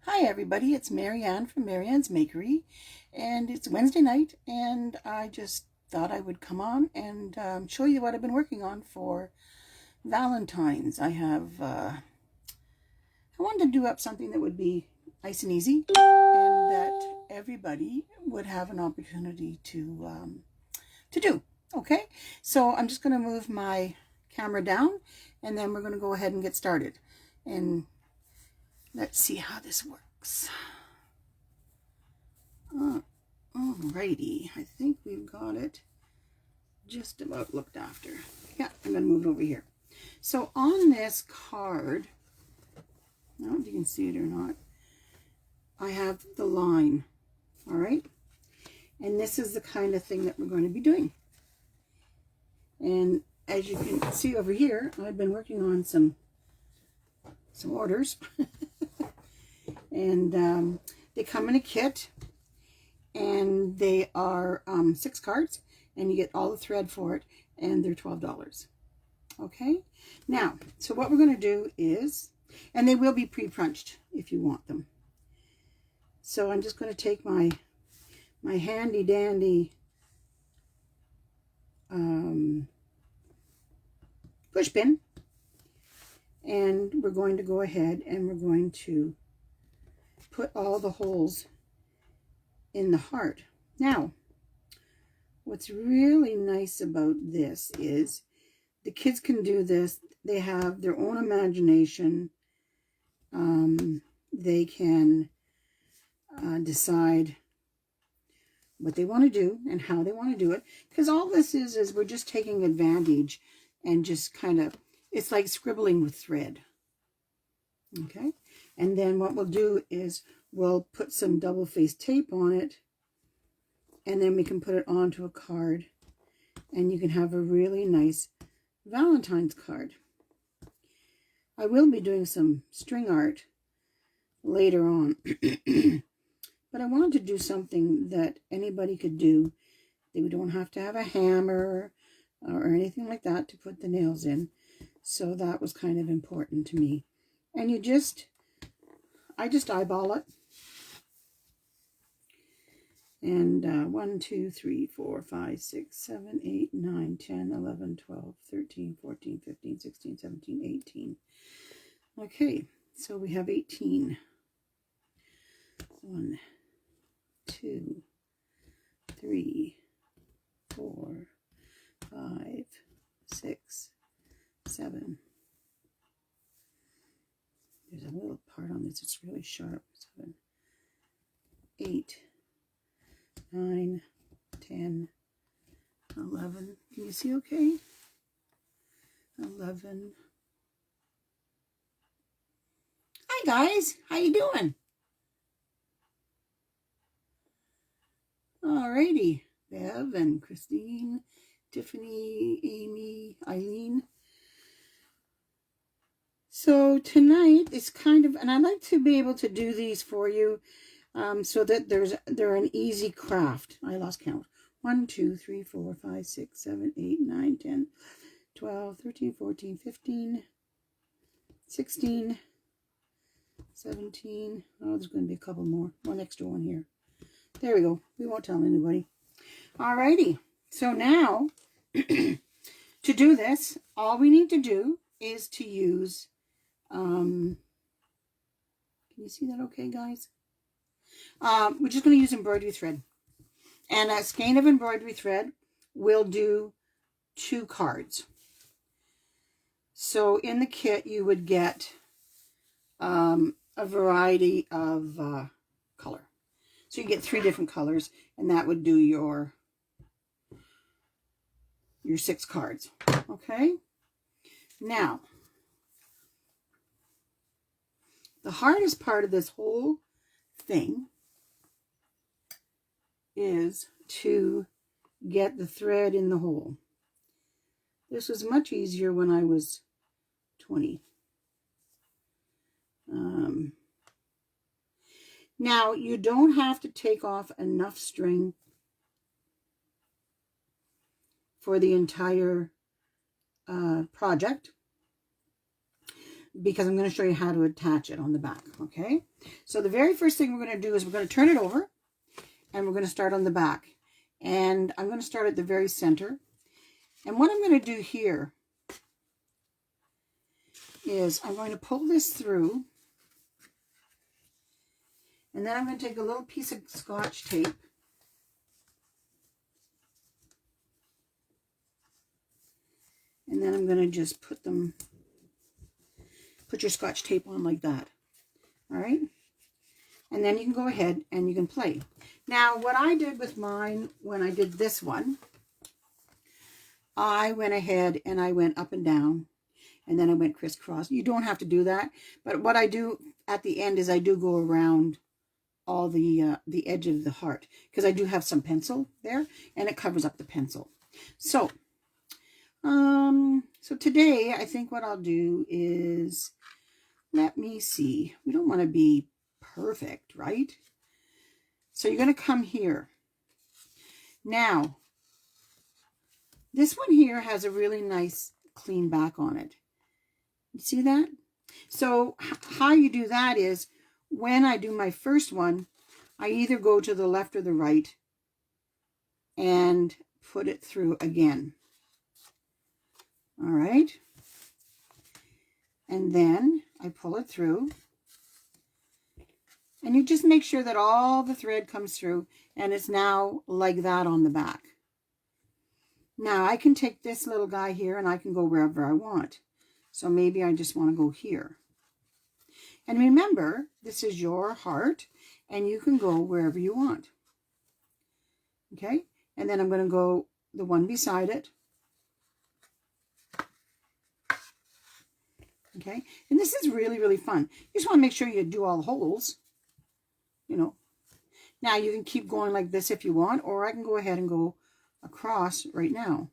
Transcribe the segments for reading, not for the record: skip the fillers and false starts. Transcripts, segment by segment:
Hi everybody, it's Marianne from Marianne's Makery, and it's Wednesday night, and I just thought I would come on and show you what I've been working on for Valentine's. I wanted to do up something that would be nice and easy, and that everybody would have an opportunity to do. Okay, so I'm just going to move my camera down, and then we're going to go ahead and get started. And let's see how this works. Alrighty, I think we've got it just about looked after. Yeah, I'm going to move it over here. So on this card, I don't know if you can see it or not, I have the line, all right? And this is the kind of thing that we're going to be doing. And as you can see over here, I've been working on some orders. And they come in a kit, and they are 6 cards, and you get all the thread for it, and they're $12. Okay, now, so what we're going to do is, and they will be pre-punched if you want them. So I'm just going to take my handy dandy push pin, and we're going to go ahead and we're going to put all the holes in the heart. Now, what's really nice about this is the kids can do this. They have their own imagination. They can decide what they want to do and how they want to do it. Because all this is we're just taking advantage and just kind of, it's like scribbling with thread. Okay? And then what we'll do is we'll put some double-faced tape on it, and then we can put it onto a card, and you can have a really nice Valentine's card. I will be doing some string art later on, but I wanted to do something that anybody could do. They don't have to have a hammer or anything like that to put the nails in, so that was kind of important to me. And I just eyeball it. And 1, 2, 3, 4, 5, 6, 7, 8, 9, 10, 11, 12, 13, 14, 15, 16, 17, 18. Okay, so we have 18. 1, 2, 3, 4, 5, 6, 7. There's a little part on this, it's really sharp. 7, 8, 9, 10, 11. Can you see okay? 11. Hi guys, how you doing? Alrighty, Bev and Christine, Tiffany, Amy, Eileen. So tonight is kind of, and I like to be able to do these for you so that they're an easy craft. I lost count. 1, 2, 3, 4, 5, 6, 7, 8, 9, 10, 12, 13, 14, 15, 16, 17. Oh, there's going to be a couple more. One extra one here. There we go. We won't tell anybody. Alrighty. So now, to do this, all we need to do is to use, can you see that okay, guys? We're just going to use embroidery thread. And a skein of embroidery thread will do 2 cards. So in the kit, you would get a variety of color. So you get 3 different colors, and that would do your 6 cards. Okay? Now, the hardest part of this whole thing is to get the thread in the hole. This was much easier when I was 20. Now, you don't have to take off enough string for the entire project. because I'm going to show you how to attach it on the back, okay? So the very first thing we're going to do is we're going to turn it over, and we're going to start on the back. And I'm going to start at the very center. And what I'm going to do here is I'm going to pull this through, and then I'm going to take a little piece of Scotch tape, and then I'm going to just put your Scotch tape on like that. All right? And then you can go ahead and you can play. Now, what I did with mine when I did this one, I went ahead and I went up and down, and then I went crisscross. You don't have to do that, but what I do at the end is I do go around all the edge of the heart, because I do have some pencil there, and it covers up the pencil. So, so today I think what I'll do is, let me see. We don't want to be perfect, right? So you're going to come here. Now, this one here has a really nice clean back on it. You see that? So how you do that is, when I do my first one, I either go to the left or the right and put it through again. All right. And then I pull it through. And you just make sure that all the thread comes through, and it's now like that on the back. Now I can take this little guy here and I can go wherever I want. So maybe I just want to go here. And remember, this is your heart, and you can go wherever you want. Okay? And then I'm going to go the one beside it. Okay? And this is really, really fun. You just want to make sure you do all the holes. You know. Now you can keep going like this if you want, or I can go ahead and go across right now.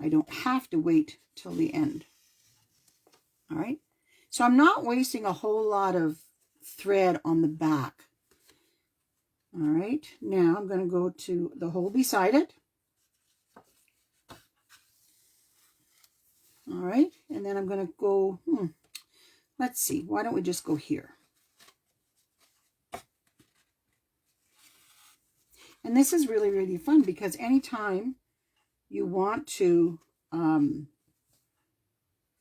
I don't have to wait till the end. All right? So I'm not wasting a whole lot of thread on the back. All right, now I'm going to go to the hole beside it. All right, and then I'm going to go, let's see, why don't we just go here? And this is really, really fun, because anytime you want to, you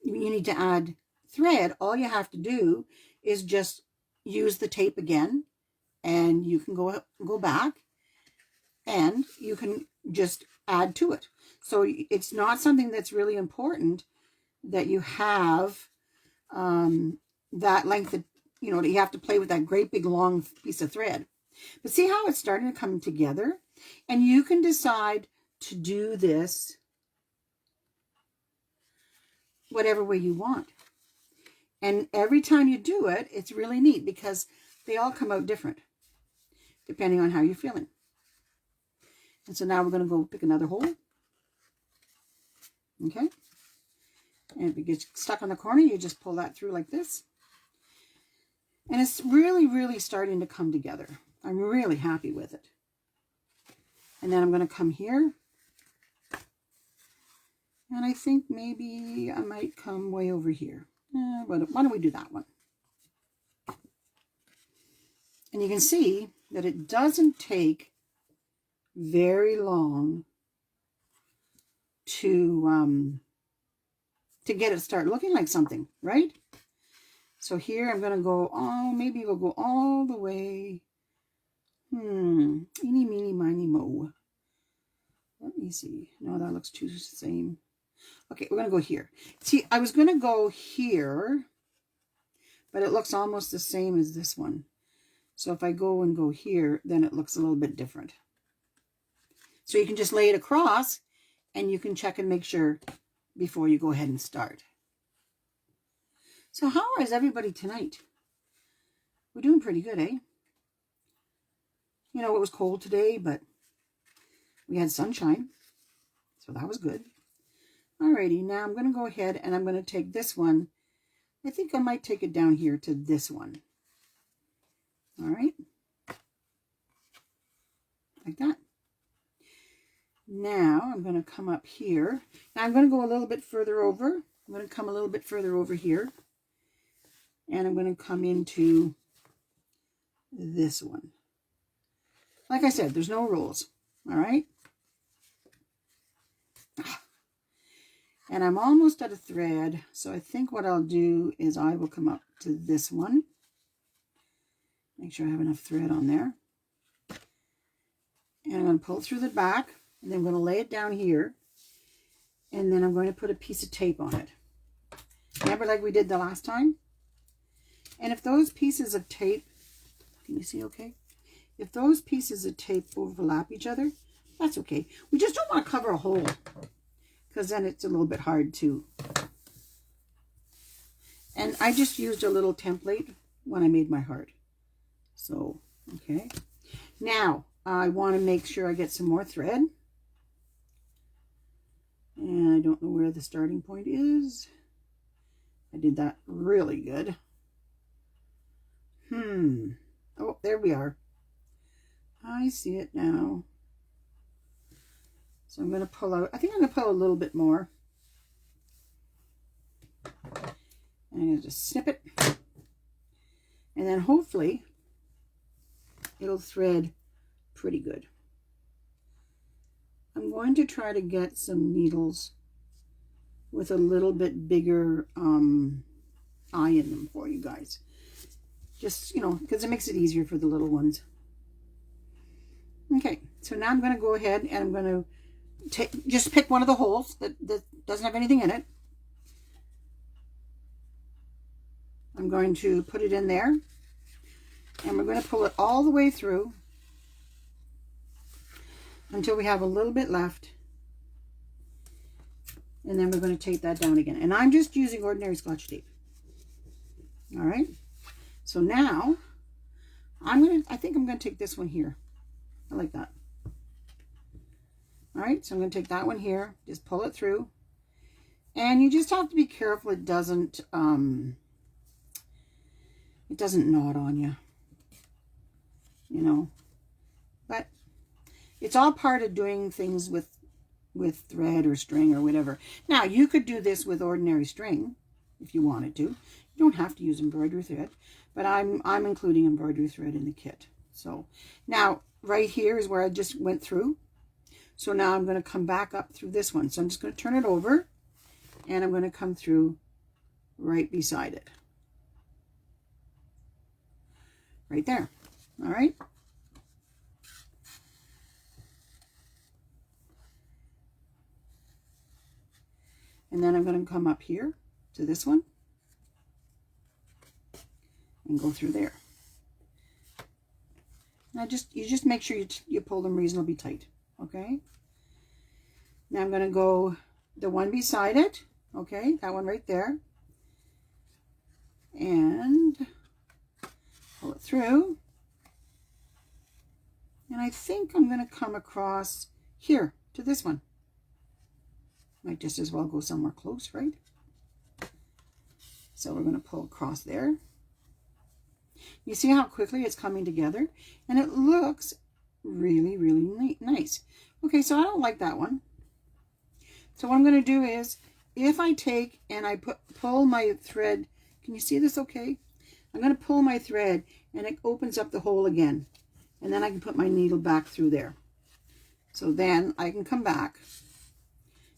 need to add thread, all you have to do is just use the tape again, and you can go back, and you can just add to it. So it's not something that's really important that you have that length of, you have to play with that great big long piece of thread. But see how it's starting to come together? And you can decide to do this whatever way you want. And every time you do it, it's really neat, because they all come out different depending on how you're feeling. And so now we're going to go pick another hole. Okay. And if it gets stuck on the corner, you just pull that through like this. And it's really, really starting to come together. I'm really happy with it. And then I'm going to come here. And I think maybe I might come way over here. Why don't we do that one? And you can see that it doesn't take very long to get it start looking like something, right? So here I'm going to go, maybe we'll go all the way. Eeny, meeny, miny, mo. Let me see. No, that looks too the same. Okay, we're going to go here. See, I was going to go here, but it looks almost the same as this one. So if I go here, then it looks a little bit different. So you can just lay it across, and you can check and make sure before you go ahead and start. So how is everybody tonight? We're doing pretty good, eh? It was cold today, but we had sunshine, so that was good. Alrighty, now I'm going to go ahead and I'm going to take this one. I think I might take it down here to this one. All right. Like that. Now I'm going to come up here. Now I'm going to go a little bit further over. I'm going to come a little bit further over here. And I'm going to come into this one. Like I said, there's no rules. All right. And I'm almost out of thread. So I think what I'll do is I will come up to this one. Make sure I have enough thread on there. And I'm going to pull it through the back. And then I'm going to lay it down here. And then I'm going to put a piece of tape on it. Remember like we did the last time? And if those pieces of tape, can you see okay? If those pieces of tape overlap each other, that's okay. We just don't want to cover a hole, because then it's a little bit hard to. And I just used a little template when I made my heart. So, okay. Now, I want to make sure I get some more thread. And I don't know where the starting point is. I did that really good. Oh, there we are. I see it now. So I'm going to pull out, I think I'm going to pull a little bit more. And I'm going to just snip it. And then hopefully it'll thread pretty good. I'm going to try to get some needles with a little bit bigger eye in them for you guys. Just, you know, because it makes it easier for the little ones. Okay, so now I'm going to go ahead and I'm going to just pick one of the holes that doesn't have anything in it. I'm going to put it in there. And we're going to pull it all the way through until we have a little bit left. And then we're going to take that down again. And I'm just using ordinary Scotch tape. All right. So now I think I'm going to take this one here. I like that. All right. So I'm going to take that one here. Just pull it through. And you just have to be careful it doesn't knot on you. You know. But it's all part of doing things with thread or string or whatever. Now, you could do this with ordinary string if you wanted to. You don't have to use embroidery thread, but I'm including embroidery thread in the kit. So now right here is where I just went through. So now I'm going to come back up through this one. So I'm just going to turn it over and I'm going to come through right beside it. Right there. All right. And then I'm going to come up here to this one and go through there. Now you just make sure you pull them reasonably tight, okay? Now I'm going to go the one beside it, okay? That one right there. And pull it through. And I think I'm going to come across here to this one. Might just as well go somewhere close, right? So we're going to pull across there. You see how quickly it's coming together? And it looks really, really nice. Okay, so I don't like that one. So what I'm going to do is, if I take and I pull my thread, can you see this okay? I'm going to pull my thread and it opens up the hole again. And then I can put my needle back through there. So then I can come back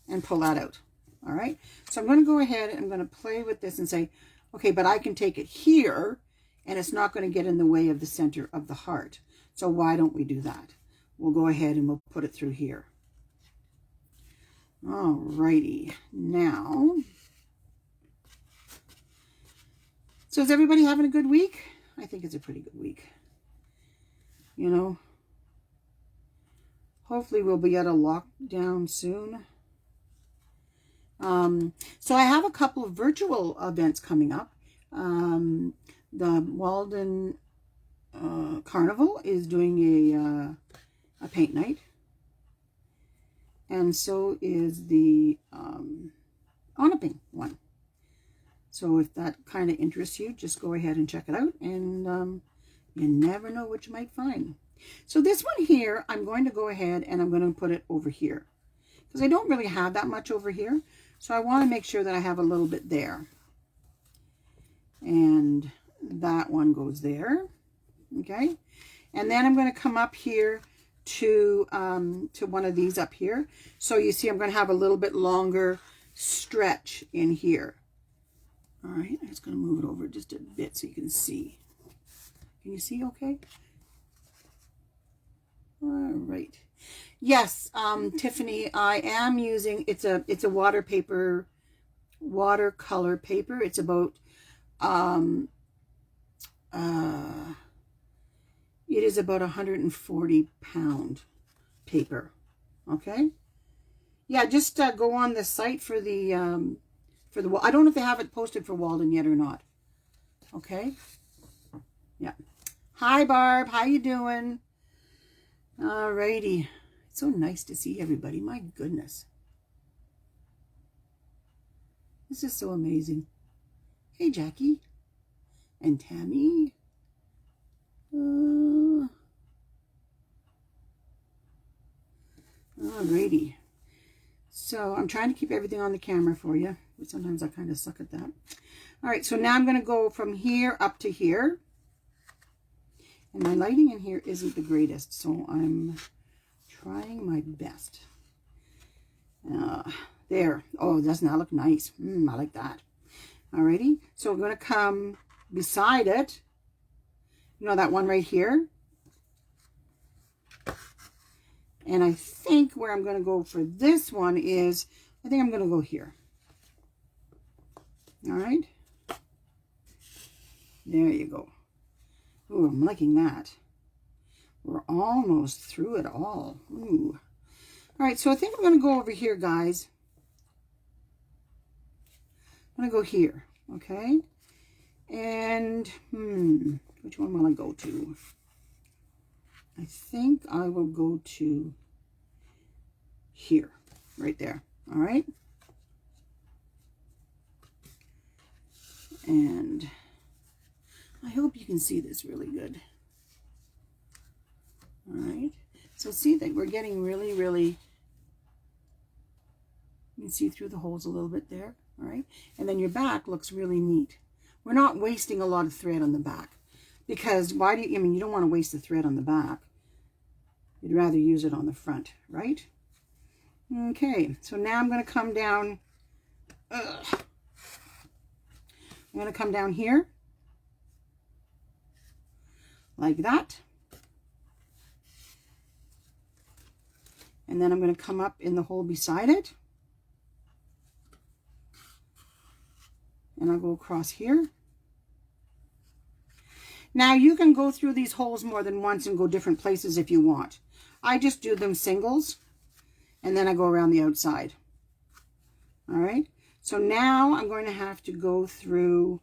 and pull that out. All right. So I'm going to go ahead and I'm going to play with this and say, okay, but I can take it here and it's not going to get in the way of the center of the heart. So why don't we do that? We'll go ahead and we'll put it through here. All righty. Now, so is everybody having a good week? I think it's a pretty good week. You know, hopefully we'll be out of lockdown soon. So I have a couple of virtual events coming up. The Walden Carnival is doing a paint night. And so is the Onaping one. So if that kind of interests you, just go ahead and check it out. And you never know what you might find. So this one here, I'm going to go ahead and I'm going to put it over here. Because I don't really have that much over here. So I want to make sure that I have a little bit there. And that one goes there. Okay. And then I'm going to come up here to one of these up here. So you see I'm going to have a little bit longer stretch in here. All right. I'm just going to move it over just a bit so you can see. Can you see okay? All right. Yes, Tiffany, I am using, it's a watercolor paper. It's about, it is about 140 pound paper. Okay. Yeah, just go on the site for the, I don't know if they have it posted for Walden yet or not. Okay. Yeah. Hi, Barb. How you doing? Alrighty. It's so nice to see everybody. My goodness. This is so amazing. Hey, Jackie. And Tammy. Alrighty. So I'm trying to keep everything on the camera for you. But sometimes I kind of suck at that. Alright, so now I'm going to go from here up to here. And my lighting in here isn't the greatest, so I'm trying my best. There. Oh, doesn't that look nice? I like that. Alrighty. So we're going to come beside it. You know that one right here? And I think where I'm going to go for this one is, I think I'm going to go here. Alright. There you go. Ooh, I'm liking that. We're almost through it all. Ooh. All right, so I think I'm going to go over here, guys. I'm going to go here, okay? And, which one will I go to? I think I will go to here, right there, all right? And I hope you can see this really good. All right, so see that we're getting really, you can see through the holes a little bit there, all right? And then your back looks really neat. We're not wasting a lot of thread on the back because you don't want to waste the thread on the back. You'd rather use it on the front, right? Okay, so now I'm going to come down. I'm going to come down here like that. And then I'm going to come up in the hole beside it. And I'll go across here. Now you can go through these holes more than once and go different places if you want. I just do them singles and then I go around the outside. All right. So now I'm going to have to go through,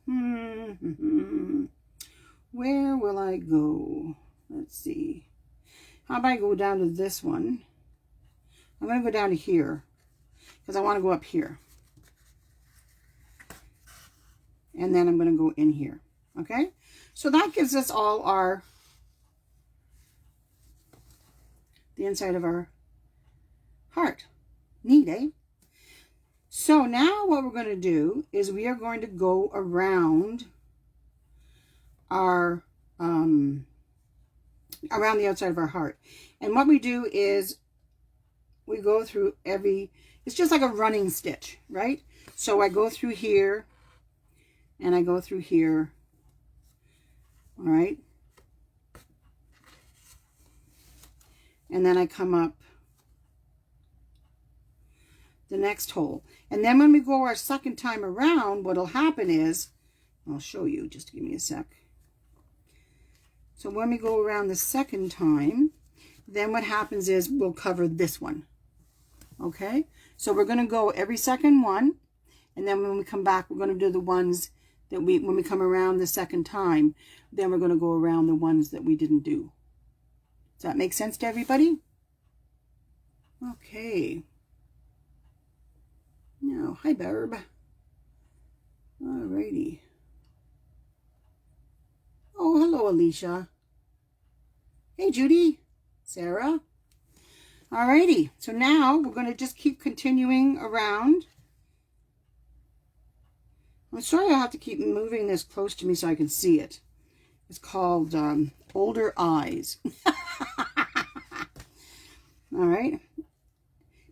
where will I go? Let's see. How about I go down to this one? I'm going to go down to here because I want to go up here. And then I'm going to go in here. Okay. So that gives us all the inside of our heart. Neat, eh? So now what we're going to do is we are going to go around our, around the outside of our heart. And what we do is we go through it's just like a running stitch, right? So I go through here and I go through here. All right. And then I come up the next hole. And then when we go our second time around, what'll happen is, I'll show you, just give me a sec. So when we go around the second time, then what happens is we'll cover this one. Okay? So we're going to go every second one. And then when we come back, we're going to do the ones that when we come around the second time, then we're going to go around the ones that we didn't do. Does that make sense to everybody? Okay. Now, hi, Barb. Alrighty. Oh, hello, Alicia. Hey, Judy. Sarah. Alrighty. So now we're going to just keep continuing around. I'm sorry I have to keep moving this close to me so I can see it. It's called Older Eyes. All right.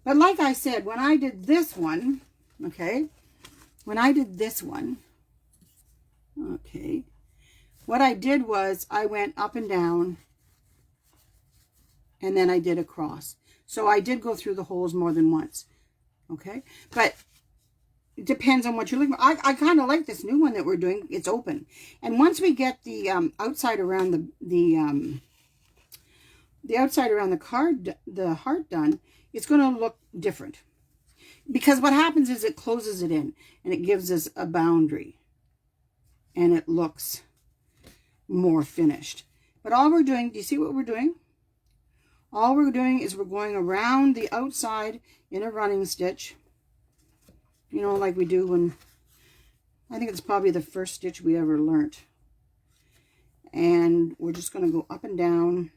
But like I said, when I did this one, okay, when I did this one, okay, what I did was I went up and down, and then I did a cross. So I did go through the holes more than once, okay? But it depends on what you're looking for. I kind of like this new one that we're doing. It's open. And once we get the outside around the outside around the heart done, it's going to look different. Because what happens is it closes it in and it gives us a boundary. And it looks more finished. But all we're doing, do you see what we're doing? All we're doing is we're going around the outside in a running stitch. You know, like we do when, I think it's probably the first stitch we ever learnt. And we're just going to go up and down.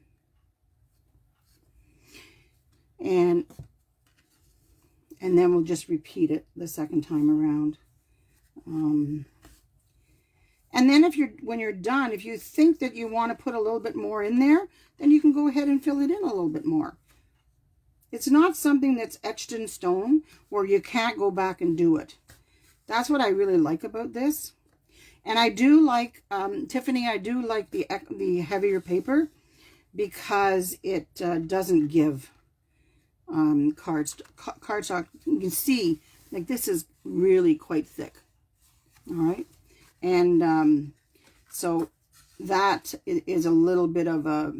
And then we'll just repeat it the second time around. And then when you're done, if you think that you want to put a little bit more in there, then you can go ahead and fill it in a little bit more. It's not something that's etched in stone where you can't go back and do it. That's what I really like about this. And I do like, Tiffany, I do like the heavier paper because it doesn't give cardstock. You can see, like, this is really quite thick. All right. And so that is a little bit of a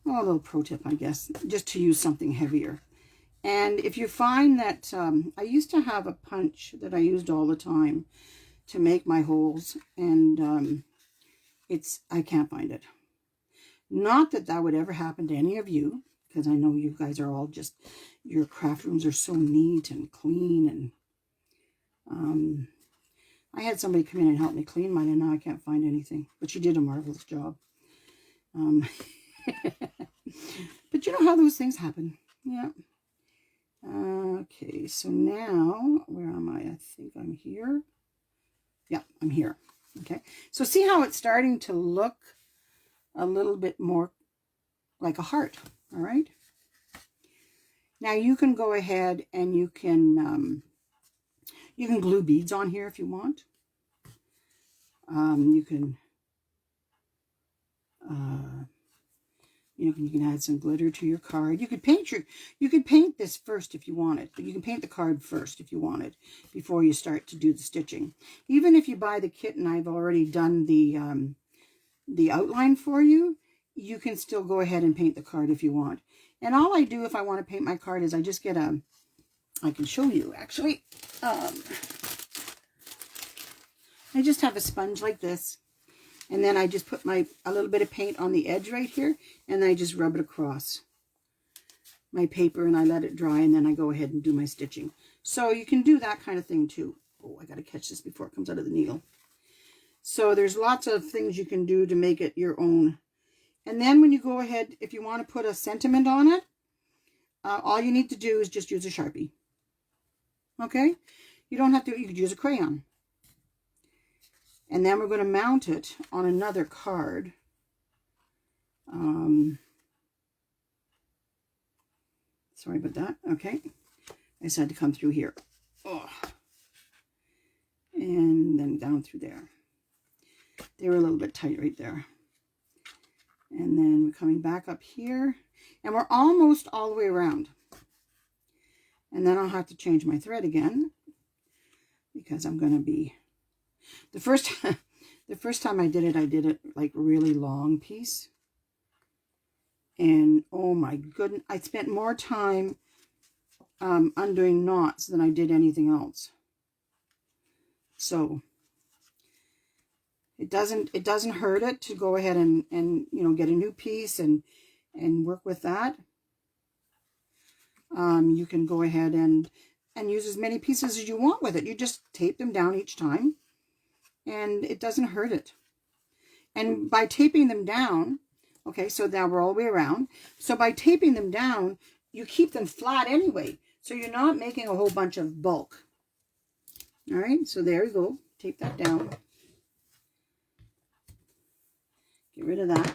little pro tip, I guess, just to use something heavier. And if you find that, I used to have a punch that I used all the time to make my holes, and I can't find it. Not that that would ever happen to any of you, because I know you guys are all just, your craft rooms are so neat and clean, and I had somebody come in and help me clean mine, and now I can't find anything. But she did a marvelous job. But you know how those things happen. Yeah. Okay, so now, where am I? I think I'm here. Yeah, I'm here. Okay, so see how it's starting to look a little bit more like a heart, all right? Now you can go ahead and you can glue beads on here if you want. You can add some glitter to your card. You could paint this first if you wanted, but you can paint the card first if you wanted before you start to do the stitching. Even if you buy the kit and I've already done the outline for you, you can still go ahead and paint the card if you want. And all I do if I want to paint my card is I just get I can show you actually. I just have a sponge like this. And then I just put a little bit of paint on the edge right here, and I just rub it across my paper, and I let it dry, and then I go ahead and do my stitching. So you can do that kind of thing too. Oh, I got to catch this before it comes out of the needle. So there's lots of things you can do to make it your own. And then when you go ahead, if you want to put a sentiment on it, all you need to do is just use a Sharpie. Okay? You don't have to, you could use a crayon. And then we're going to mount it on another card. Sorry about that. Okay. I just had to come through here. Oh. And then down through there. They were a little bit tight right there. And then we're coming back up here. And we're almost all the way around. And then I'll have to change my thread again. Because I'm going to be... The first time I did it like really long piece. And oh my goodness, I spent more time undoing knots than I did anything else. So it doesn't hurt it to go ahead and get a new piece and work with that. You can go ahead and use as many pieces as you want with it. You just tape them down each time. And it doesn't hurt it. And by taping them down, okay, so now we're all the way around. So by taping them down, you keep them flat anyway. So you're not making a whole bunch of bulk. All right, so there you go. Tape that down. Get rid of that.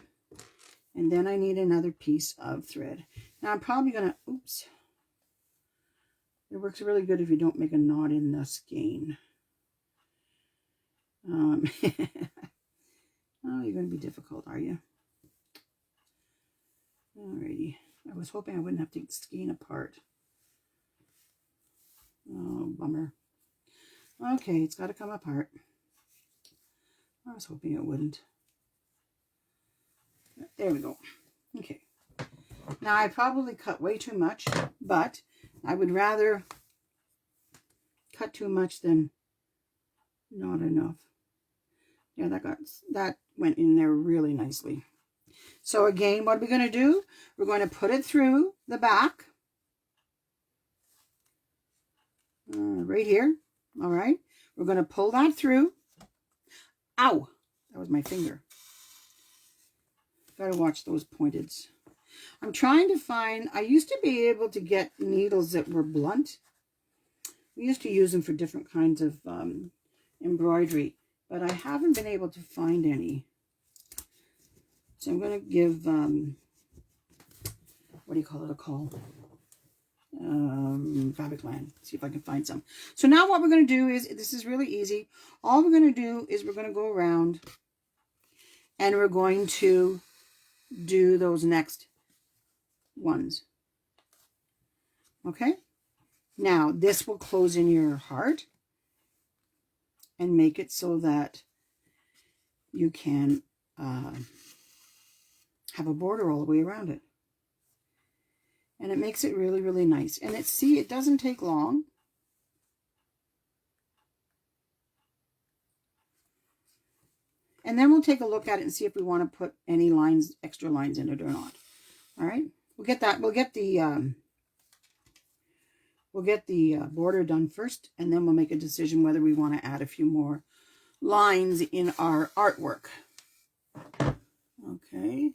And then I need another piece of thread. Now I'm probably going to, oops. It works really good if you don't make a knot in the skein. Oh, you're going to be difficult, are you? Alrighty. I was hoping I wouldn't have to skein apart. Oh, bummer. Okay, it's got to come apart. I was hoping it wouldn't. There we go. Okay. Now I probably cut way too much, but I would rather cut too much than not enough. Yeah, that went in there really nicely. So again, what are we going to do? We're going to put it through the back. Right here. All right. We're going to pull that through. Ow! That was my finger. Gotta watch those pointeds. I'm trying to find, I used to be able to get needles that were blunt. We used to use them for different kinds of embroidery, but I haven't been able to find any. So I'm going to give, what do you call it, a call? Valentine. See if I can find some. So now what we're going to do is, this is really easy. All we're going to do is we're going to go around and we're going to do those next ones. Okay? Now, this will close in your heart and make it so that you can have a border all the way around it. And it makes it really, really nice. And see, it doesn't take long. And then we'll take a look at it and see if we want to put any lines, extra lines in it or not. All right. We'll get that. We'll get the border done first, and then we'll make a decision whether we want to add a few more lines in our artwork. Okay.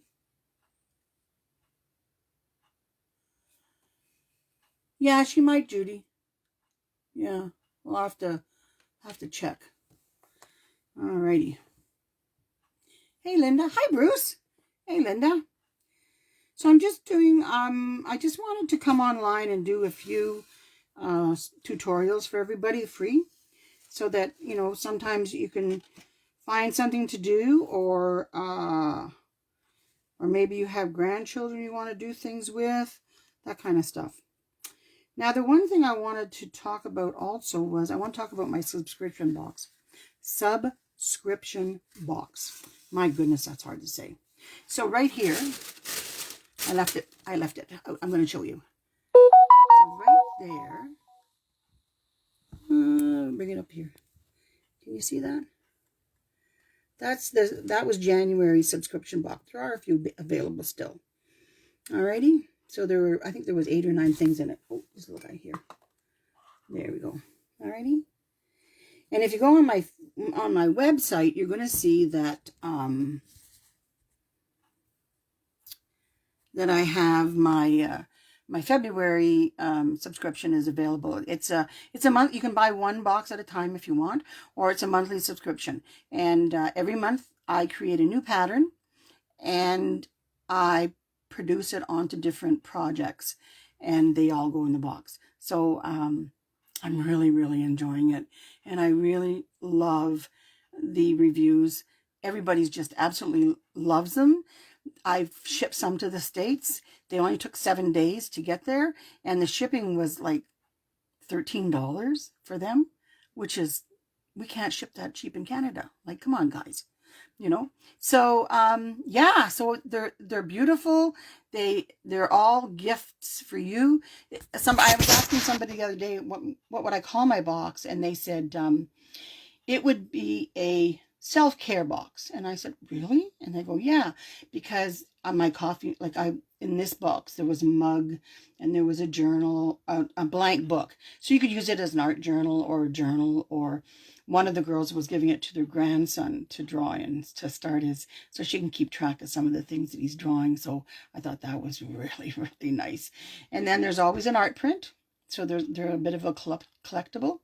Yeah, she might, Judy. Yeah, we'll have to check. Alrighty. Hey, Linda. Hi, Bruce. Hey, Linda. So I'm just doing, I just wanted to come online and do a few tutorials for everybody free, so that, you know, sometimes you can find something to do, or maybe you have grandchildren you want to do things with, that kind of stuff. Now, the one thing I wanted to talk about also was, I want to talk about my subscription box. Subscription box. My goodness, that's hard to say. So right here, I left it. I'm going to show you. So right there, bring it up here. Can you see that? That was January subscription box. There are a few available still. Alrighty. So I think there was 8 or 9 things in it. Oh, there's a little guy here. There we go. Alrighty. And if you go on my website, you're going to see that that I have my my February subscription is available. It's a month. You can buy one box at a time if you want, or it's a monthly subscription. And every month I create a new pattern, and I produce it onto different projects, and they all go in the box. So I'm really, really enjoying it, and I really love the reviews. Everybody's just absolutely loves them. I've shipped some to the States. They only took 7 days to get there, and the shipping was like $13 for them, which is, we can't ship that cheap in Canada. Like, come on, guys. You know, so yeah, so they're beautiful. They're all gifts for you. I was asking somebody the other day what would I call my box, and they said it would be a self-care box. And I said, really? And they go, yeah, because on my coffee, like in this box, there was a mug and there was a journal, a blank book. So you could use it as an art journal, or one of the girls was giving it to their grandson to draw in, to start so she can keep track of some of the things that he's drawing. So I thought that was really, really nice. And then there's always an art print. So they're a bit of a collectible.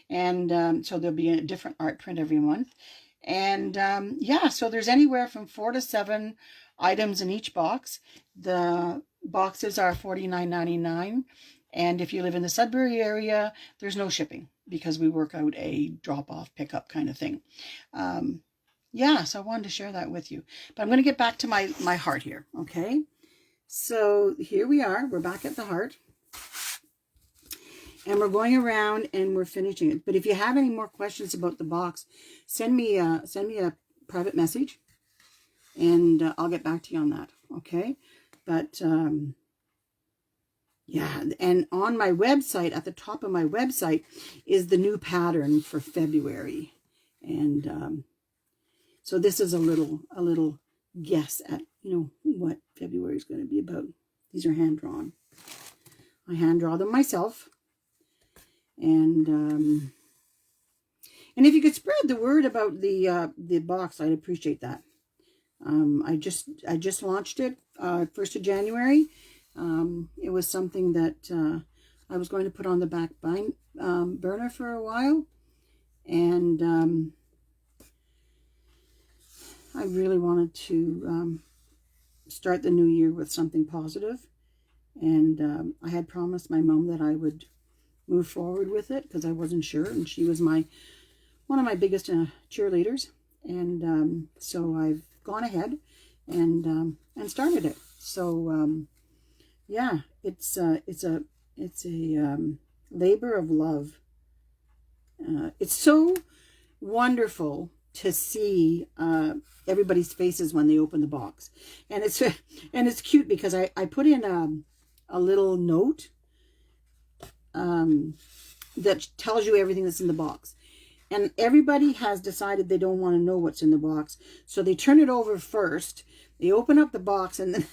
And so there'll be a different art print every month. And yeah, so there's anywhere from 4 to 7 items in each box. The boxes are $49.99. And if you live in the Sudbury area, there's no shipping because we work out a drop-off, pickup kind of thing. Yeah, so I wanted to share that with you. But I'm going to get back to my heart here, okay? So here we are. We're back at the heart. And we're going around and we're finishing it. But if you have any more questions about the box, send me a private message. And I'll get back to you on that, okay? But, yeah, and on my website, at the top of my website, is the new pattern for February. And so this is a little guess at, you know, what February is going to be about. These are hand-drawn. I hand-draw them myself. And if you could spread the word about the box, I'd appreciate that. I just launched it 1st of January. It was something that I was going to put on the back burner for a while, and I really wanted to start the new year with something positive. And I had promised my mom that I would move forward with it because I wasn't sure, and she was one of my biggest cheerleaders. And so I've gone ahead and started it. So yeah, it's a labor of love. It's so wonderful to see everybody's faces when they open the box, and it's cute because I put in a little note that tells you everything that's in the box. And everybody has decided they don't want to know what's in the box. So they turn it over first. They open up the box and then,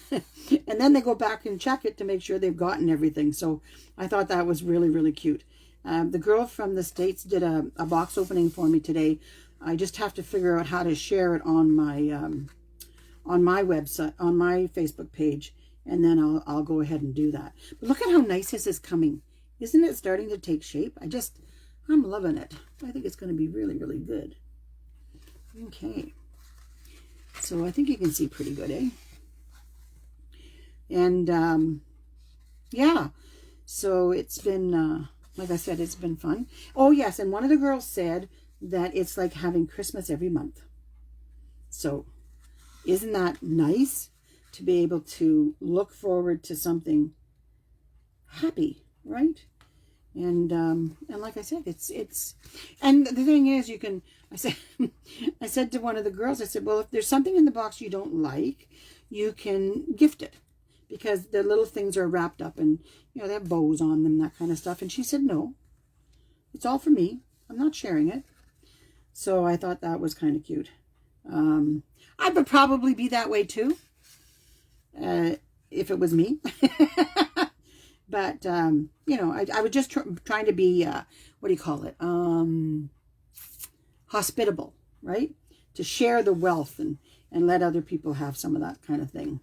and then they go back and check it to make sure they've gotten everything. So I thought that was really, really cute. The girl from the States did a box opening for me today. I just have to figure out how to share it on my website, on my Facebook page. And then I'll go ahead and do that. But look at how nice this is coming. Isn't it starting to take shape? I'm loving it. I think it's going to be really, really good. Okay. So I think you can see pretty good, eh? And, yeah. So it's been, like I said, it's been fun. Oh, yes. And one of the girls said that it's like having Christmas every month. So isn't that nice to be able to look forward to something happy, right? And like I said, it's, and the thing is, I said to one of the girls, I said, well, if there's something in the box you don't like, you can gift it, because the little things are wrapped up and, you know, they have bows on them, that kind of stuff. And she said, no, it's all for me. I'm not sharing it. So I thought that was kind of cute. I would probably be that way too, if it was me. But, you know, I was just trying to be, what do you call it? Hospitable, right? To share the wealth and let other people have some of that kind of thing.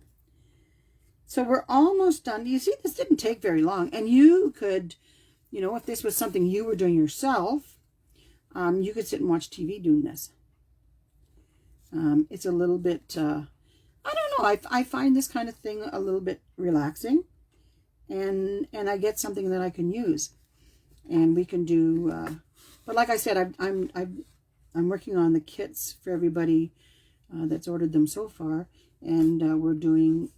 So we're almost done. You see, this didn't take very long. And you could, you know, if this was something you were doing yourself, you could sit and watch TV doing this. It's a little bit, I don't know. I find this kind of thing a little bit relaxing. And I get something that I can use, and we can do. But like I said, I'm working on the kits for everybody that's ordered them so far, and we're doing.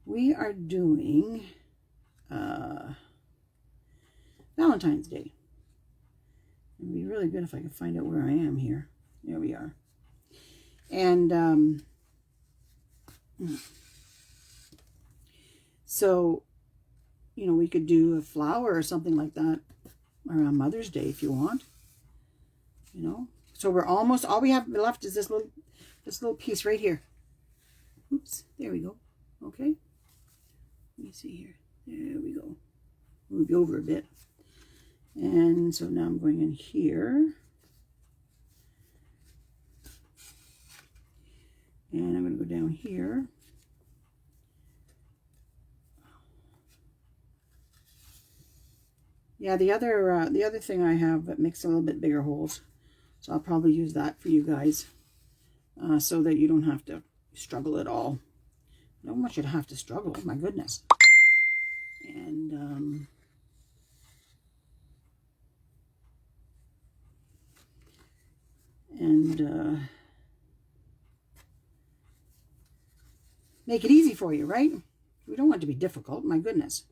We are doing Valentine's Day. It'd be really good if I could find out where I am here. There we are, and. So, you know, we could do a flower or something like that around Mother's Day if you want. You know, so we're almost, all we have left is this little piece right here. Oops, there we go. Okay. Let me see here. There we go. Move you over a bit. And so now I'm going in here. And I'm going to go down here. Yeah, the other thing I have that makes a little bit bigger holes. So I'll probably use that for you guys. So that you don't have to struggle at all. I don't want you to have to struggle, my goodness. And make it easy for you, right? We don't want it to be difficult, my goodness.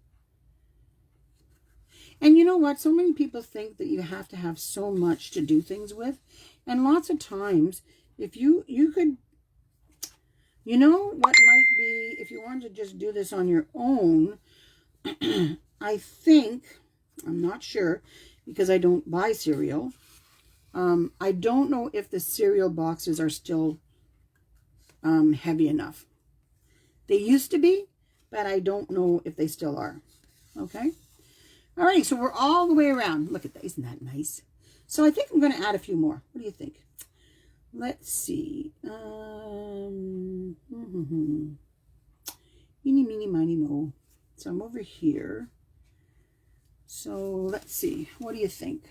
And you know what? So many people think that you have to have so much to do things with. And lots of times, if you could, you know what might be, if you wanted to just do this on your own, I think, I'm not sure, because I don't buy cereal. I don't know if the cereal boxes are still heavy enough. They used to be, but I don't know if they still are. Okay? All right, so we're all the way around. Look at that. Isn't that nice? So I think I'm going to add a few more. What do you think? Let's see. Eeny, meeny, miny, mo. So I'm over here. So let's see. What do you think?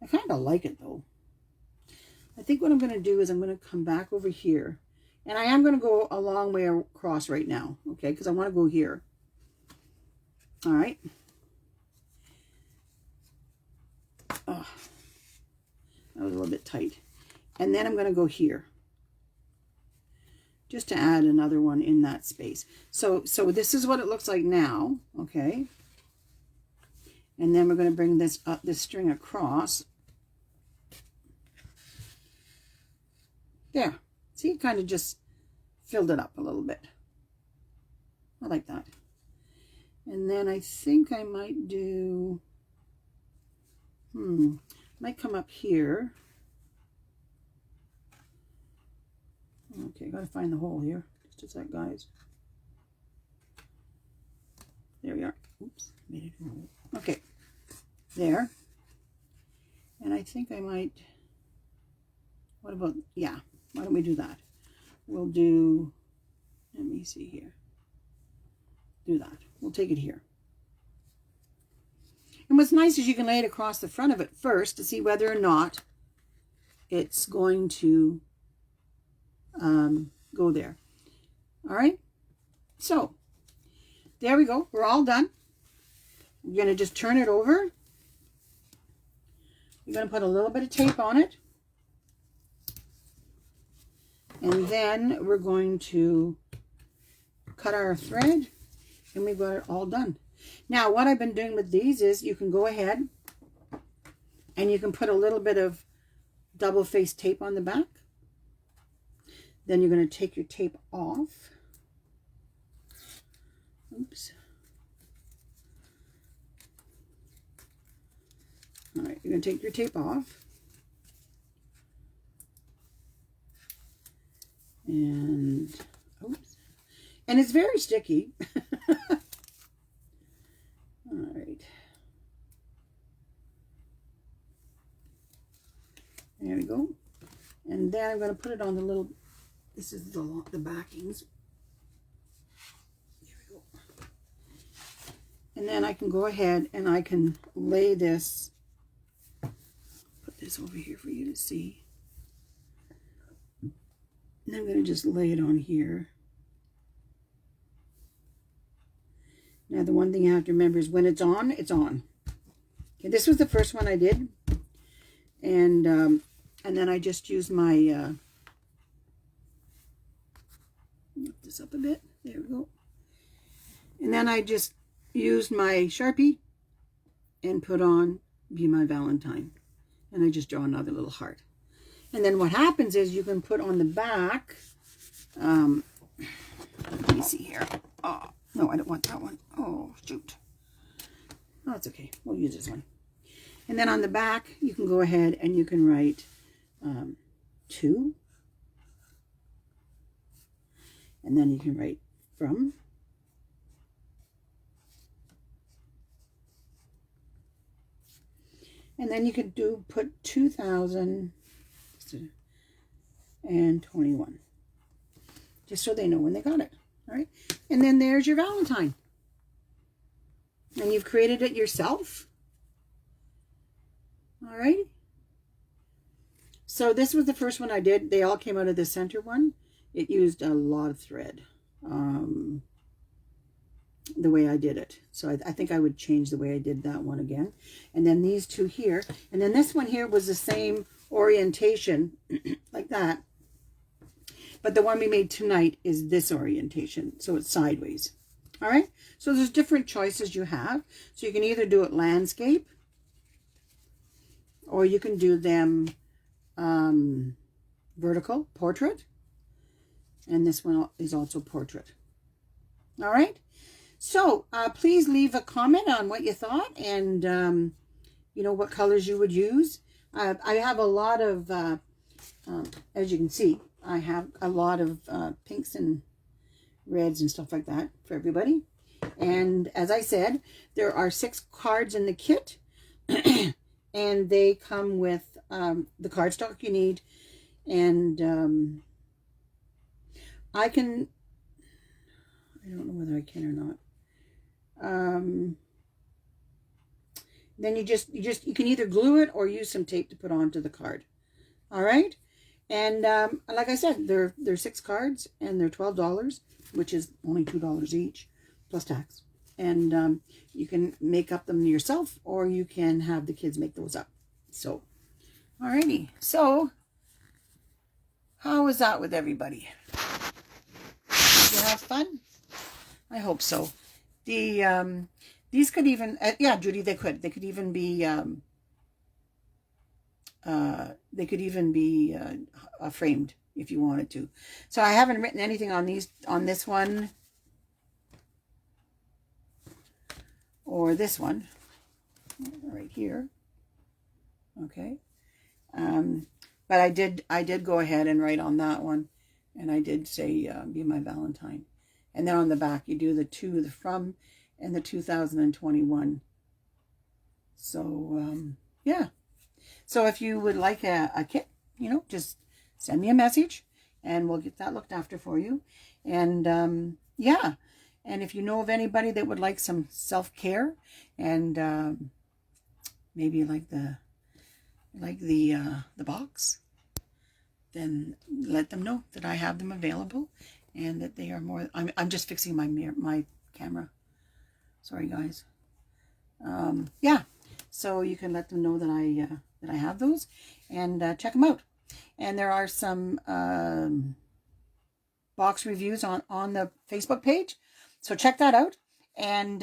I kind of like it, though. I think what I'm going to do is I'm going to come back over here. And I am going to go a long way across right now, okay? Because I want to go here. All right. Oh, that was a little bit tight. And then I'm going to go here. Just to add another one in that space. So this is what it looks like now, okay? And then we're going to bring this up, this string across. There. See, it kind of just filled it up a little bit. I like that. And then I think I might do, might come up here. Okay, gotta find the hole here. Just a sec, guys. There we are. Oops, made it hole. Okay, there. And I think I might, what about, yeah, why don't we do that? We'll do, let me see here. Do that. We'll take it here. And what's nice is you can lay it across the front of it first to see whether or not it's going to go there. All right. So there we go. We're all done. We're going to just turn it over. We're going to put a little bit of tape on it. And then we're going to cut our thread. And we've got it all done. Now, what I've been doing with these is you can go ahead and you can put a little bit of double-faced tape on the back. Then you're going to take your tape off. Oops. All right, you're going to take your tape off. And, oops. And it's very sticky. All right. There we go. And then I'm going to put it on the little, this is the backings. There we go. And then I can go ahead and I can lay this, put this over here for you to see. And I'm going to just lay it on here. Now, the one thing you have to remember is when it's on, it's on. Okay, this was the first one I did. And then I just used my, lift this up a bit. There we go. And then I just used my Sharpie and put on Be My Valentine. And I just draw another little heart. And then what happens is you can put on the back, let me see here. Oh, no, I don't want that one. Oh, shoot. Oh, it's okay. We'll use this one. And then on the back, you can go ahead and you can write 2. And then you can write from. And then you could put 2021. Just so they know when they got it. All right. And then there's your Valentine. And you've created it yourself. All right. So this was the first one I did. They all came out of the center one. It used a lot of thread, the way I did it. So I think I would change the way I did that one again. And then these two here. And then this one here was the same orientation, like that. But the one we made tonight is this orientation. So it's sideways. All right. So there's different choices you have. So you can either do it landscape, or you can do them vertical, portrait. And this one is also portrait. All right. So please leave a comment on what you thought, and you know, what colors you would use. I have a lot of, as you can see, I have a lot of pinks and reds and stuff like that for everybody. And as I said, there are 6 cards in the kit, and they come with the cardstock you need. And I don't know whether I can or not. Then you can either glue it or use some tape to put onto the card. All right. And like I said, they're 6 cards, and they're $12, which is only $2 each plus tax. And you can make up them yourself, or you can have the kids make those up. So, alrighty. So, how was that with everybody? Did you have fun? I hope so. These could even, yeah, Judy, they could even be, framed if you wanted to. So I haven't written anything on this one or this one right here. Okay. But I did go ahead and write on that one, and I did say, be my Valentine. And then on the back, you do the from, and the 2021. So, yeah. So if you would like a kit, you know, just send me a message, and we'll get that looked after for you. And, yeah. And if you know of anybody that would like some self-care, and maybe like the box, then let them know that I have them available, and that they are more. I'm just fixing my camera. Sorry, guys. Yeah. So you can let them know that I have those, and check them out. And there are some box reviews on the Facebook page, so check that out, and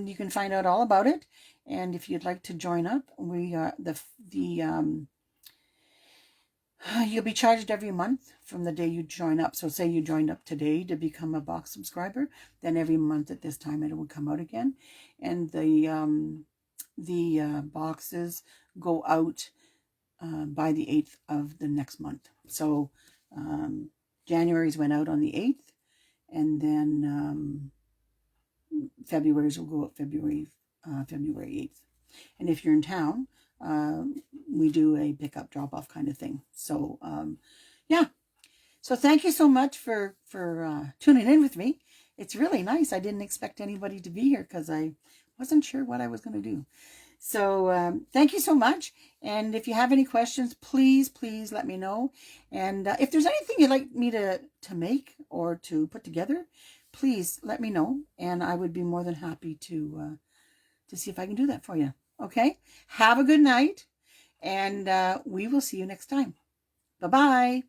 you can find out all about it. And if you'd like to join up, we you'll be charged every month from the day you join up. So say you joined up today to become a box subscriber, then every month at this time it will come out again. And the boxes go out by the 8th of the next month. So January's went out on the 8th, and then February's will go out February 8th. And if you're in town, we do a pick-up, drop-off kind of thing. So, yeah. So thank you so much for tuning in with me. It's really nice. I didn't expect anybody to be here because I wasn't sure what I was going to do. So thank you so much. And if you have any questions, please let me know. And if there's anything you'd like me to make or to put together, please let me know. And I would be more than happy to see if I can do that for you. Okay? Have a good night. And we will see you next time. Bye-bye.